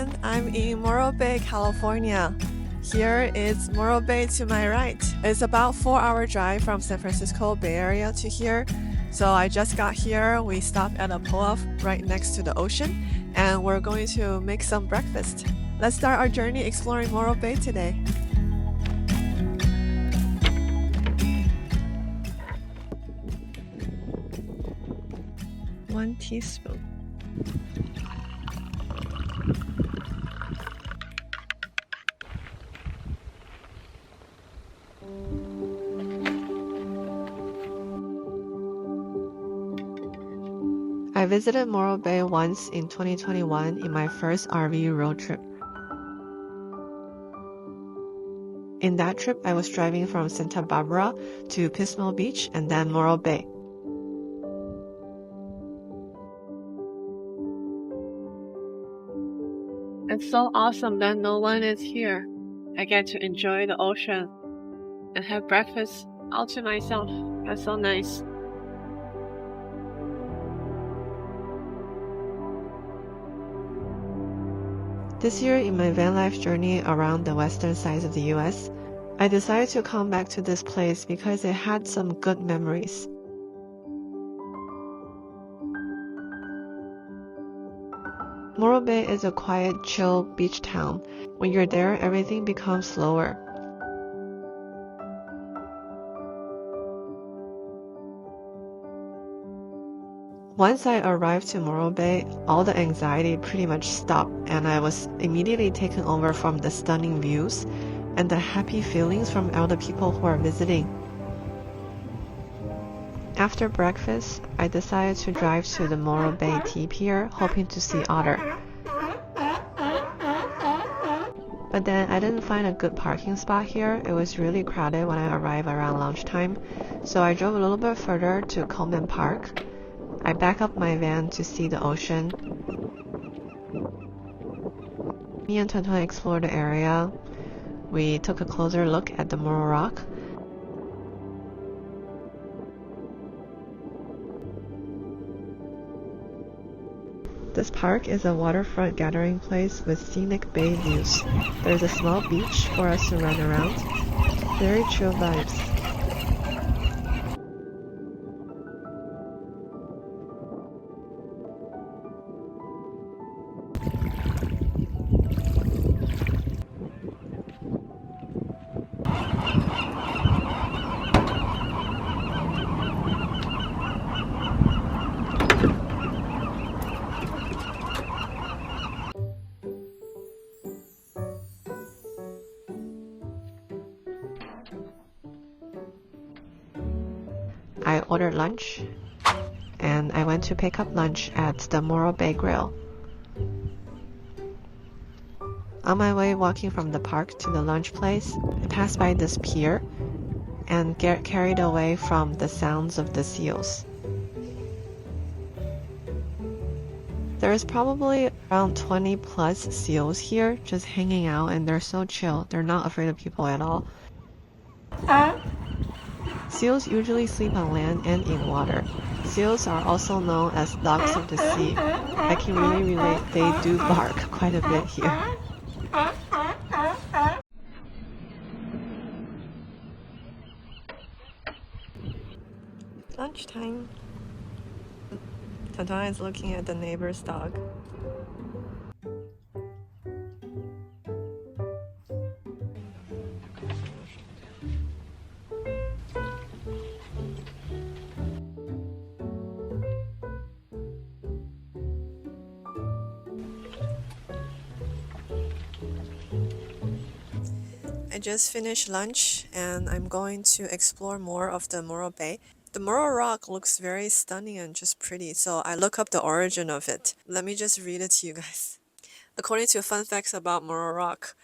everyone. I'm in Morro Bay, California. Here is Morro Bay to my right. It's about 4-hour drive from San Francisco Bay Area to here. So I just got here. We stopped at a pull-off right next to the ocean, and we're going to make some breakfast. Let's start our journey exploring Morro Bay today. One teaspoon. I visited Morro Bay once in 2021 in my first RV road trip. In that trip, I was driving from Santa Barbara to Pismo Beach and then Morro Bay. It's so awesome that no one is here. I get to enjoy the ocean and have breakfast all to myself. That's so nice. This year, in my van life journey around the western sides of the US, I decided to come back to this place because it had some good memories. Morro Bay is a quiet, chill beach town. When you're there, everything becomes slower. Once I arrived to Morro Bay, all the anxiety pretty much stopped, and I was immediately taken over from the stunning views and the happy feelings from all the people who are visiting. After breakfast, I decided to drive to the Morro Bay Tea Pier, hoping to see otter. But then I didn't find a good parking spot here. It was really crowded when I arrived around lunchtime, so I drove a little bit further to Coleman Park. I backed up my van to see the ocean. Me and Tonton explored the area. We took a closer look at the Morro Rock. This park is a waterfront gathering place with scenic bay views. There's a small beach for us to run around. Very chill vibes. I ordered lunch, and I went to pick up lunch at the Morro Bay Grill. On my way walking from the park to the lunch place, I passed by this pier and get carried away from the sounds of the seals. There's probably around 20 plus seals here just hanging out, and they're so chill. They're not afraid of people at all. Seals usually sleep on land and in water. Seals are also known as dogs of the sea. I can really relate, they do bark quite a bit here. Lunchtime. Tonton is looking at the neighbor's dog. I just finished lunch and I'm going to explore more of the Morro Bay. The Morro Rock looks very stunning and just pretty, so I look up the origin of it. Let me just read it to you guys. According to fun facts about Morro Rock,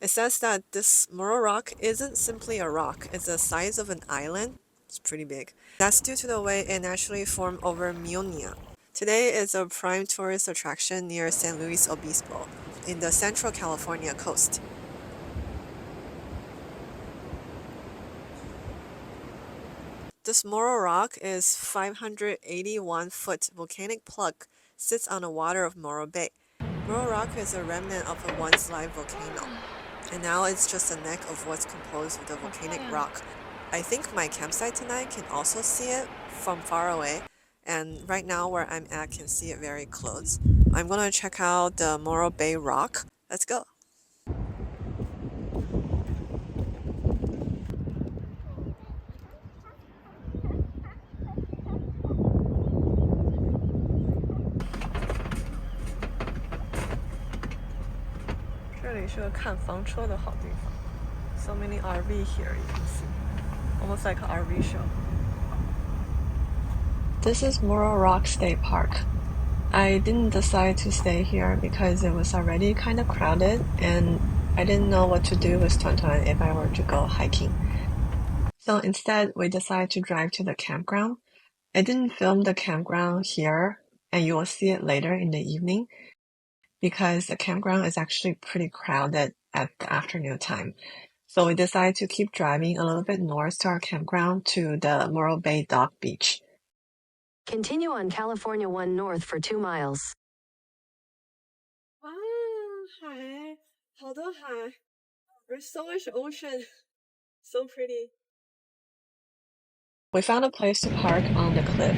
it says that this Morro Rock isn't simply a rock, it's the size of an island. It's pretty big. That's due to the way it naturally formed over millennia. Today it's a prime tourist attraction near San Luis Obispo in the central California coast. This Morro Rock is 581-foot volcanic plug, sits on the water of Morro Bay. Morro Rock is a remnant of a once live volcano, and now it's just a neck of what's composed of the volcanic rock. I think my campsite tonight can also see it from far away, and right now where I'm at can see it very close. I'm gonna check out the Morro Bay Rock. Let's go. So many RV here, you can see. Almost like an RV show. This is Morro Rock State Park. I didn't decide to stay here because it was already kind of crowded and I didn't know what to do with Tuan if I were to go hiking. So instead, we decided to drive to the campground. I didn't film the campground here, and you will see it later in the evening because the campground is actually pretty crowded at the afternoon time. So we decided to keep driving a little bit north to our campground to the Morro Bay Dock Beach. Continue on California 1 North for 2 miles. Wow, 海，好多海. There's so much ocean. So pretty. We found a place to park on the cliff.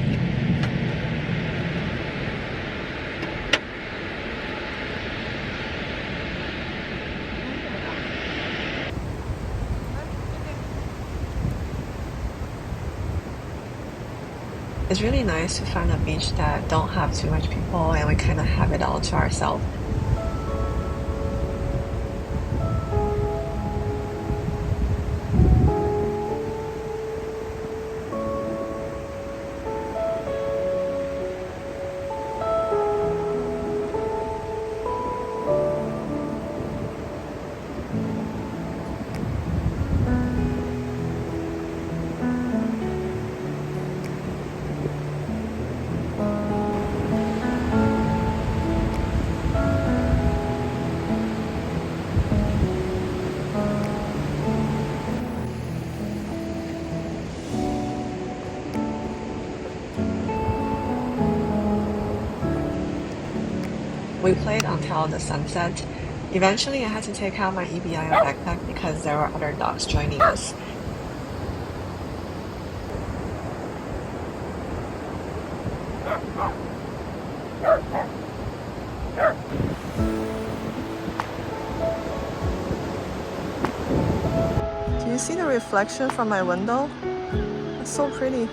It's really nice to find a beach that don't have too much people and we kind of have it all to ourselves. We played until the sunset. Eventually, I had to take out my EBIO backpack because there were other dogs joining us. Do you see the reflection from my window? It's so pretty.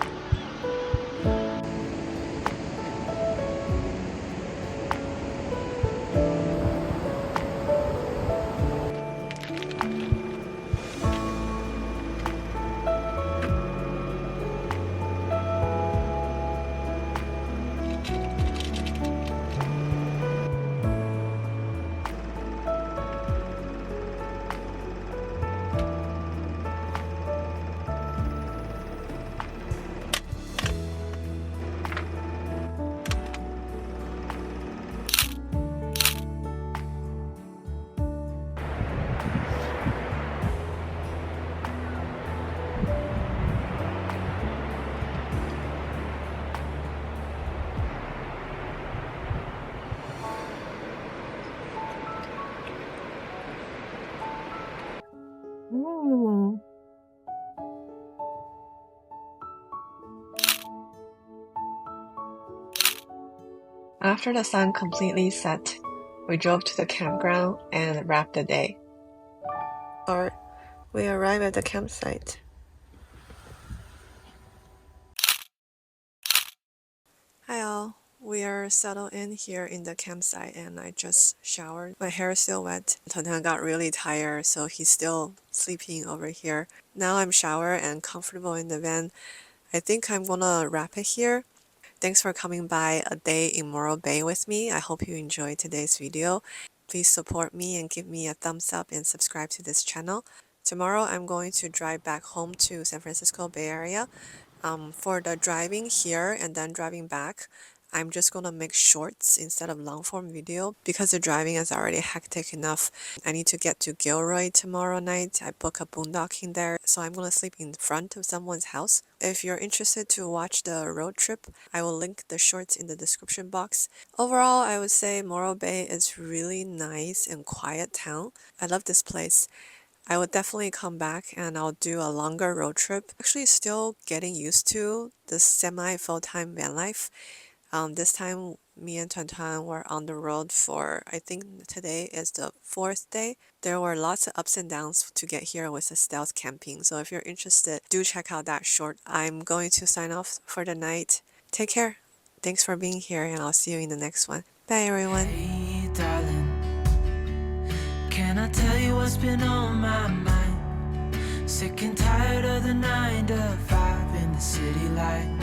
After the sun completely set, we drove to the campground and wrapped the day. We arrived at the campsite. Hi all, we are settled in here in the campsite and I just showered. My hair is still wet. Tuan got really tired, so he's still sleeping over here. Now I'm showered and comfortable in the van. I think I'm gonna wrap it here. Thanks for coming by a day in Morro Bay with me. I hope you enjoyed today's video. Please support me and give me a thumbs up and subscribe to this channel. Tomorrow I'm going to drive back home to San Francisco Bay Area. For the driving here and then driving back, I'm just gonna make shorts instead of long form video because the driving is already hectic enough. I need to get to Gilroy tomorrow night. I book a boondocking there, so I'm gonna sleep in front of someone's house. If you're interested to watch the road trip, I will link the shorts in the description box. Overall, I would say Morro Bay is really nice and quiet town. I love this place. I would definitely come back and I'll do a longer road trip. Actually, still getting used to the semi full-time van life. This time, me and Tuan were on the road for, I think today is the 4th day. There were lots of ups and downs to get here with the stealth camping. So if you're interested, do check out that short. I'm going to sign off for the night. Take care. Thanks for being here, and I'll see you in the next one. Bye, everyone. Hey, darling, can I tell you what's been on my mind? Sick and tired of the 9 to 5 in the city light.